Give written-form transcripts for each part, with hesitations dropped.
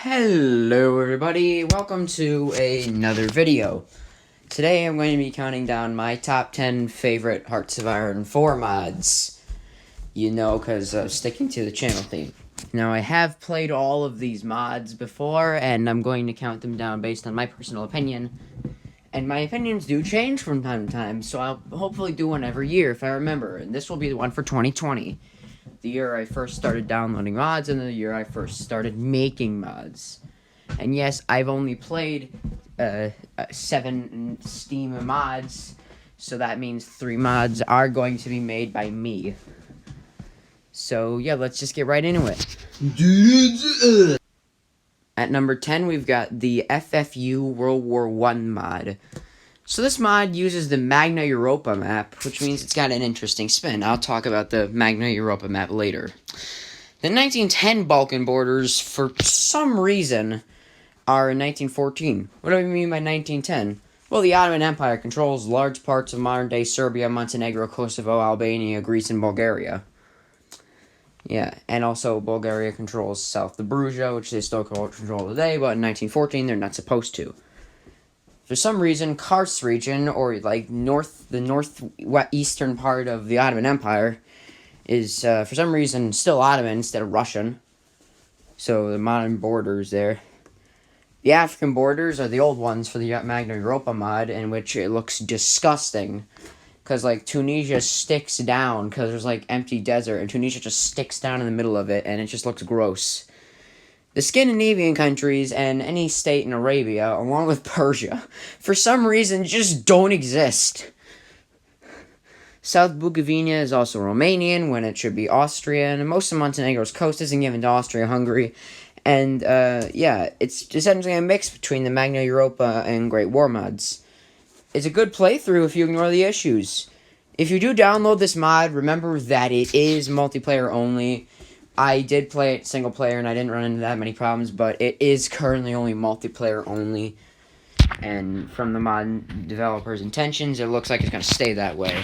Hello everybody, welcome to another video. Today I'm going to be counting down my top 10 favorite Hearts of Iron 4 mods. You know, because sticking to the channel theme. Now I have played all of these mods before, and I'm going to count them down based on my personal opinion. And my opinions do change from time to time, so I'll hopefully do one every year if I remember. And this will be the one for 2020. The year I first started downloading mods, and the year I first started making mods. And yes, I've only played 7 Steam mods, so that means 3 mods are going to be made by me. So yeah, let's just get right into it. At number 10, we've got the FFU World War I mod. So this mod uses the Magna Europa map, which means it's got an interesting spin. I'll talk about the Magna Europa map later. The 1910 Balkan borders, for some reason, are in 1914. What do I mean by 1910? Well, the Ottoman Empire controls large parts of modern-day Serbia, Montenegro, Kosovo, Albania, Greece, and Bulgaria. Yeah, and also Bulgaria controls south of Bruja, which they still control today, but in 1914 they're not supposed to. For some reason, Kars region, or like the northeastern part of the Ottoman Empire, is for some reason still Ottoman instead of Russian. So the modern borders there. The African borders are the old ones for the Magna Europa mod, in which it looks disgusting. Because like Tunisia sticks down, because there's like empty desert, and Tunisia just sticks down in the middle of it, and it just looks gross. The Scandinavian countries and any state in Arabia, along with Persia, for some reason just don't exist. South Bukovina is also Romanian, when it should be Austrian, and most of Montenegro's coast isn't given to Austria-Hungary. And, yeah, it's essentially a mix between the Magna Europa and Great War mods. It's a good playthrough if you ignore the issues. If you do download this mod, remember that it is multiplayer only. I did play it single player and I didn't run into that many problems, but it is currently only multiplayer only. And from the mod developer's intentions, it looks like it's going to stay that way.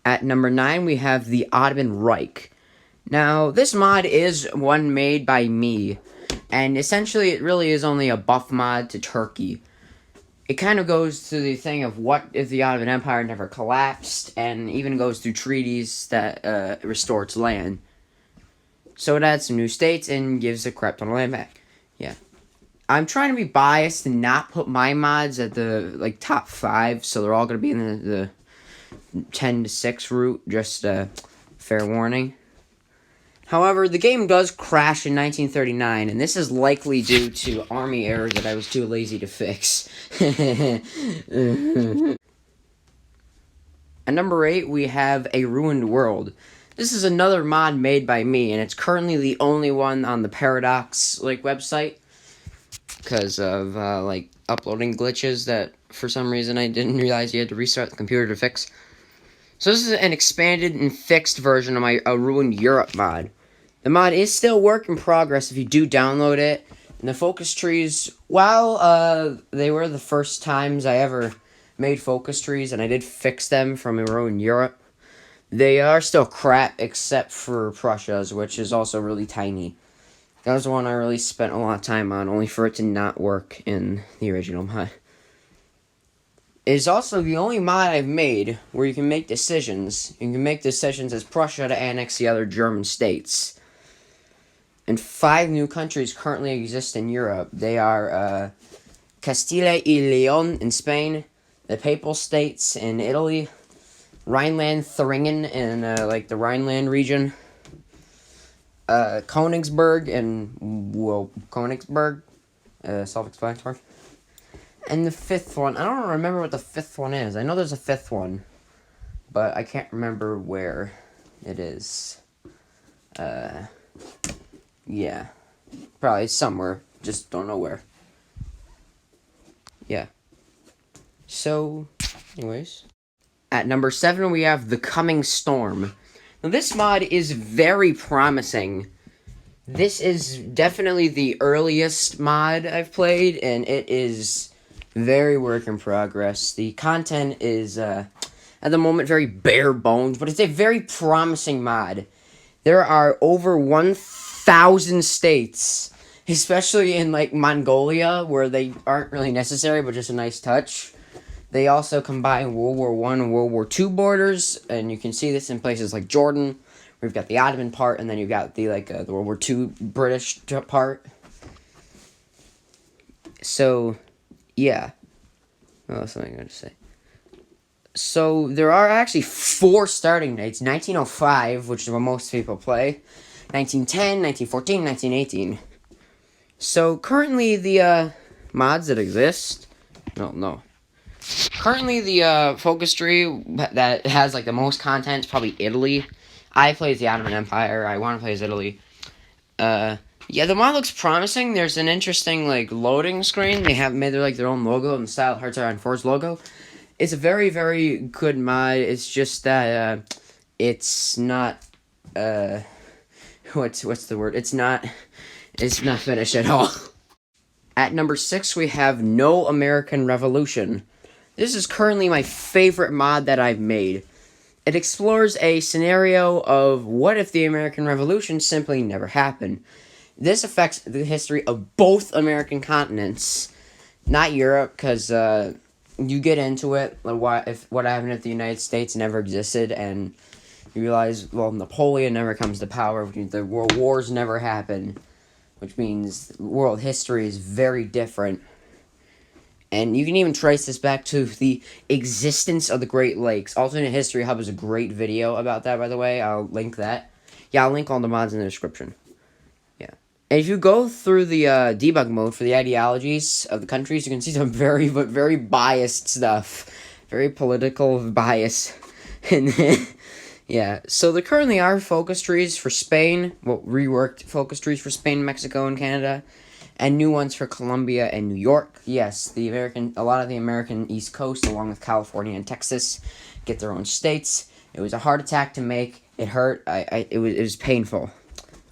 At number 9, we have the Ottoman Reich. Now, this mod is one made by me, and essentially it really is only a buff mod to Turkey. It kind of goes to the thing of what if the Ottoman Empire never collapsed, and even goes through treaties that restore its land. So it adds some new states and gives a crap ton of land back. Yeah. I'm trying to be biased and not put my mods at the top 5, so they're all going to be in the 10 to 6 route, just fair warning. However, the game does crash in 1939, and this is likely due to army errors that I was too lazy to fix. At number 8, we have A Ruined World. This is another mod made by me, and it's currently the only one on the Paradox website, because of uploading glitches that for some reason I didn't realize you had to restart the computer to fix. So this is an expanded and fixed version of my A Ruined Europe mod. The mod is still work in progress if you do download it. And the focus trees, while they were the first times I ever made focus trees, and I did fix them from A Ruined Europe, they are still crap except for Prussia's, which is also really tiny. That was the one I really spent a lot of time on, only for it to not work in the original mod. It is also the only mod I've made where you can make decisions. You can make decisions as Prussia to annex the other German states. And 5 new countries currently exist in Europe. They are Castile y Leon in Spain, the Papal States in Italy, Rhineland-Thuringen in the Rhineland region, Königsberg Königsberg, self-explanatory. And the 5th one, I don't remember what the 5th one is. I know there's a 5th one, but I can't remember where it is. Yeah, probably somewhere, just don't know where. Yeah. So, anyways. At number 7, we have The Coming Storm. Now, this mod is very promising. This is definitely the earliest mod I've played, and it is very work in progress. The content is, at the moment, very bare bones, but it's a very promising mod. There are over 1,000 states especially in like Mongolia, where they aren't really necessary, but just a nice touch. They also combine World War I and World War II borders, and you can see this in places like Jordan. We've got the Ottoman part, and then you've got the the World War II British part. So, yeah. What else am I going to say? So, there are actually 4 starting dates. 1905, which is what most people play. 1910, 1914, 1918. So, currently the mods that exist... No. Currently the focus tree that has like the most content is probably Italy. I play as the Ottoman Empire. I want to play as Italy. Yeah, the mod looks promising. There's an interesting like loading screen. They have made their own logo in the style of HOI4's logo. It's a very, very good mod. It's just that it's not what's the word? It's not finished at all. At number 6 we have No American Revolution. This is currently my favorite mod that I've made. It explores a scenario of what if the American Revolution simply never happened. This affects the history of both American continents, not Europe, because you get into it, what happened if the United States never existed, and you realize, well, Napoleon never comes to power, which means the world wars never happened, which means world history is very different. And you can even trace this back to the existence of the Great Lakes. Alternate History Hub is a great video about that, by the way. I'll link that. Yeah, I'll link all the mods in the description. Yeah. And if you go through the debug mode for the ideologies of the countries, you can see some very biased stuff. Very political bias. And yeah. So there currently are focus trees for Spain. Well, reworked focus trees for Spain, Mexico, and Canada. And new ones for Colombia and New York. Yes, a lot of the American East Coast, along with California and Texas, get their own states. It was a hard attack to make. It hurt. It was painful.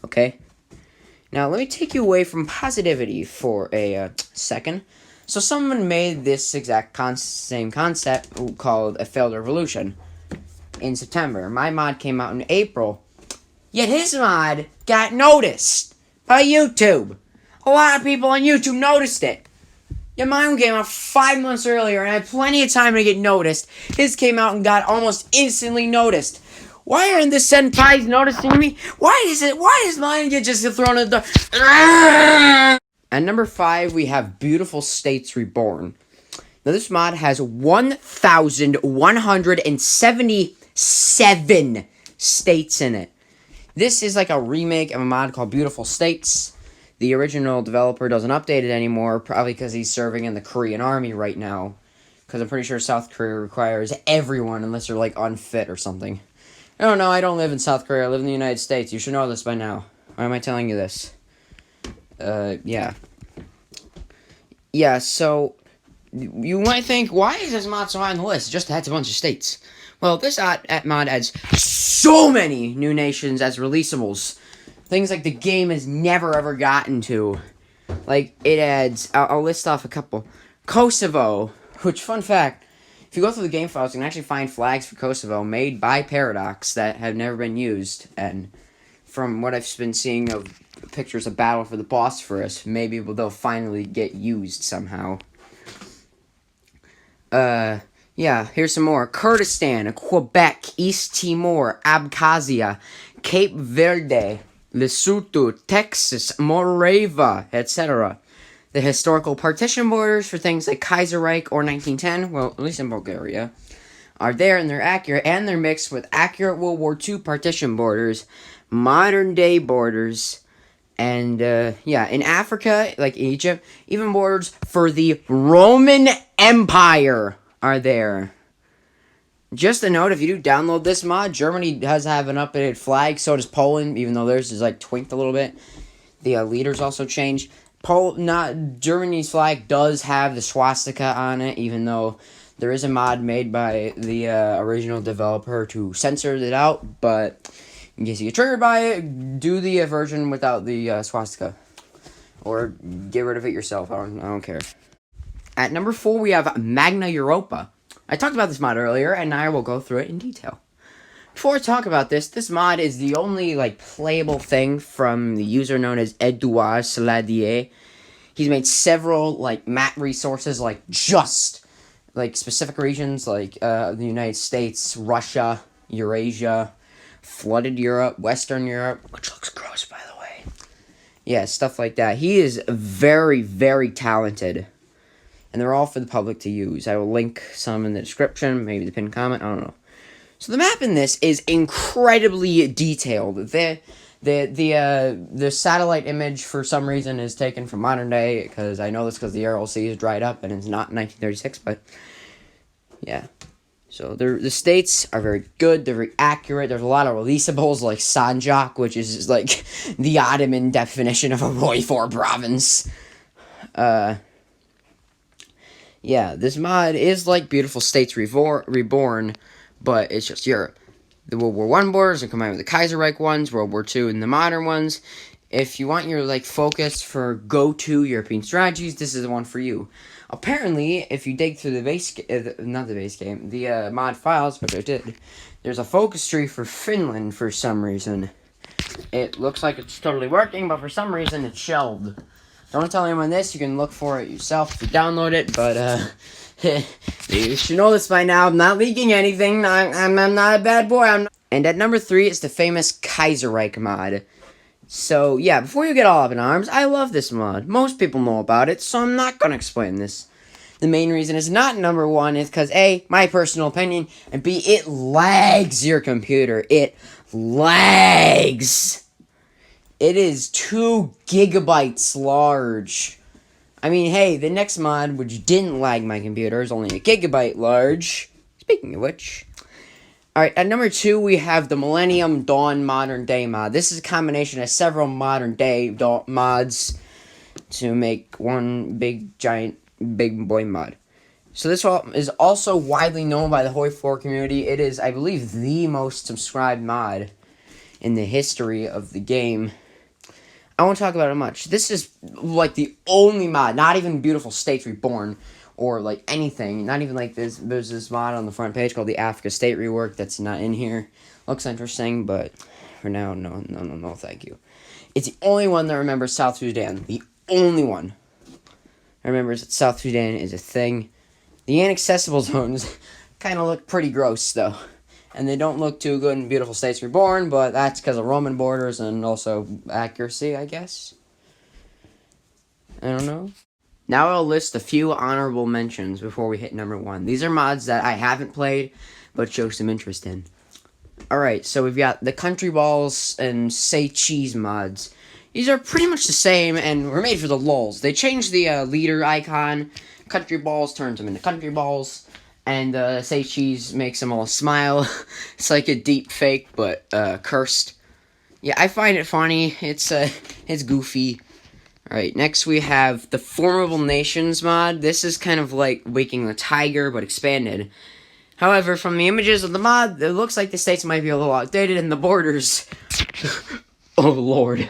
Okay? Now, let me take you away from positivity for a second. So, someone made this exact same concept called a failed revolution in September. My mod came out in April. Yet his mod got noticed by YouTube. A lot of people on YouTube noticed it. Yeah, mine came out 5 months earlier, and I had plenty of time to get noticed. His came out and got almost instantly noticed. Why aren't the senpais noticing me? Why does mine get just thrown at the... At number 5, we have Beautiful States Reborn. Now, this mod has 1,177 states in it. This is like a remake of a mod called Beautiful States. The original developer doesn't update it anymore, probably because he's serving in the Korean army right now. Because I'm pretty sure South Korea requires everyone unless they're, like, unfit or something. Oh, no, I don't live in South Korea. I live in the United States. You should know this by now. Why am I telling you this? Yeah. Yeah, so, you might think, why is this mod so high on the list? It just adds a bunch of states. Well, this mod adds so many new nations as releasables. Things like the game has never ever gotten to. Like, it adds, I'll list off a couple. Kosovo, which, fun fact, if you go through the game files, you can actually find flags for Kosovo made by Paradox that have never been used. And from what I've been seeing of pictures of Battle for the Bosphorus, maybe they'll finally get used somehow. Yeah, here's some more. Kurdistan, Quebec, East Timor, Abkhazia, Cape Verde, Lesotho, Texas, Moravia, etc. The historical partition borders for things like Kaisa Reich or 1910, well, at least in Bulgaria, are there, and they're accurate, and they're mixed with accurate World War II partition borders, modern-day borders, and, yeah, in Africa, like Egypt, even borders for the Roman Empire are there. Just a note, if you do download this mod, Germany does have an updated flag, so does Poland, even though theirs is, like, twinked a little bit. The leaders also changed. Germany's flag does have the swastika on it, even though there is a mod made by the original developer to censor it out, but in case you get triggered by it, do the version without the swastika. Or get rid of it yourself, I don't care. At number 4, we have Magna Europa. I talked about this mod earlier, and I will go through it in detail. Before I talk about this mod is the only, like, playable thing from the user known as Edouard Saladier. He's made several, like, map resources, like, just, like, specific regions, like, the United States, Russia, Eurasia, flooded Europe, Western Europe, which looks gross, by the way. Yeah, stuff like that. He is very, very talented. And they're all for the public to use. I will link some in the description, maybe the pinned comment, I don't know. So the map in this is incredibly detailed. The satellite image, for some reason, is taken from modern day, because I know this because the Aral Sea is dried up, and it's not 1936, but, yeah. So the states are very good, they're very accurate. There's a lot of releasables, like Sanjak, which is, like, the Ottoman definition of a HOI4 province. Yeah, this mod is like Beautiful States Reborn, but it's just Europe. The World War I borders are combined with the Kaisa Reich ones, World War II and the modern ones. If you want your, like, focus for go-to European strategies, this is the one for you. Apparently, if you dig through the mod files, which I did, there's a focus tree for Finland for some reason. It looks like it's totally working, but for some reason it's shelved. Don't tell anyone this, you can look for it yourself if you download it, but, you should know this by now. I'm not leaking anything, I'm not a bad boy, And at number 3 is the famous Kaisa Reich mod. So, yeah, before you get all up in arms, I love this mod. Most people know about it, so I'm not gonna explain this. The main reason it's not number 1 is because, A, my personal opinion, and B, it lags your computer. It lags! It is 2 gigabytes large. I mean, hey, the next mod, which didn't lag my computer, is only a gigabyte large. Speaking of which. Alright, at number 2, we have the Millennium Dawn Modern Day mod. This is a combination of several modern day mods to make one big, giant, big boy mod. So this is also widely known by the HOI4 community. It is, I believe, the most subscribed mod in the history of the game. I won't talk about it much. This is, like, the only mod, not even Beautiful States Reborn, or, like, anything. Not even, like, there's this mod on the front page called the Africa State Rework that's not in here. Looks interesting, but for now, no, thank you. It's the only one that remembers South Sudan. The only one that remembers that South Sudan is a thing. The inaccessible zones kind of look pretty gross, though. And they don't look too good in Beautiful States Reborn, but that's because of Roman borders and also accuracy, I guess. I don't know. Now I'll list a few honorable mentions before we hit number 1. These are mods that I haven't played, but show some interest in. Alright, so we've got the Country Balls and Say Cheese mods. These are pretty much the same, and were made for the lulz. They changed the leader icon. Country Balls turns them into Country Balls. And, Say Cheese makes them all smile. It's like a deep fake, but, cursed. Yeah, I find it funny. It's goofy. Alright, next we have the Formidable Nations mod. This is kind of like Waking the Tiger, but expanded. However, from the images of the mod, it looks like the states might be a little outdated, and the borders... oh, Lord.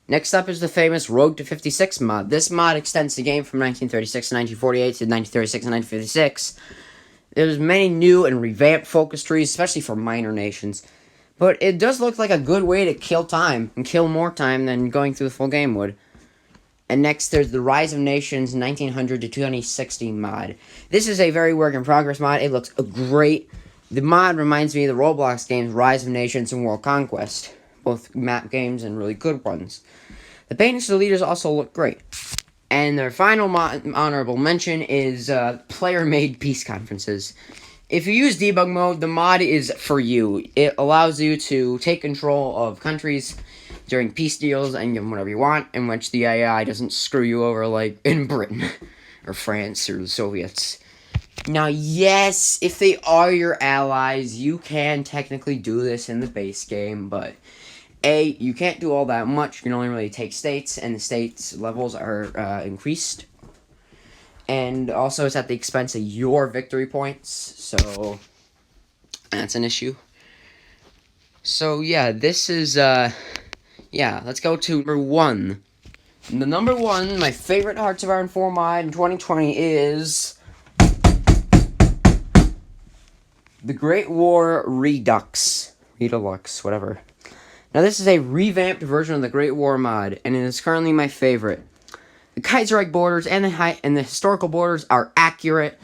Next up is the famous Road to 56 mod. This mod extends the game from 1936 to 1948 to 1936 and 1956. There's many new and revamped focus trees, especially for minor nations. But it does look like a good way to kill time, and kill more time than going through the full game would. And next, there's the Rise of Nations 1900 to 2060 mod. This is a very work-in-progress mod. It looks great. The mod reminds me of the Roblox games Rise of Nations and World Conquest. Both map games and really good ones. The paintings of the leaders also look great. And their final honorable mention is player-made peace conferences. If you use debug mode, the mod is for you. It allows you to take control of countries during peace deals and give them whatever you want, in which the AI doesn't screw you over like in Britain, or France, or the Soviets. Now, yes, if they are your allies, you can technically do this in the base game, but... A, you can't do all that much. You can only really take states, and the states' levels are increased. And also, it's at the expense of your victory points, so that's an issue. So, yeah, this is, yeah, let's go to number 1. The number 1, my favorite Hearts of Iron 4 mod in 2020 is... the Great War Redux. Redux, whatever. Now this is a revamped version of the Great War mod, and it is currently my favorite. The Kaiserreich borders and the historical borders are accurate,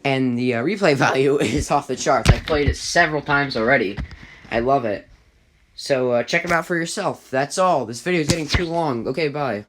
and the replay value is off the charts. I've played it several times already. I love it. So check it out for yourself. That's all. This video is getting too long. Okay, bye.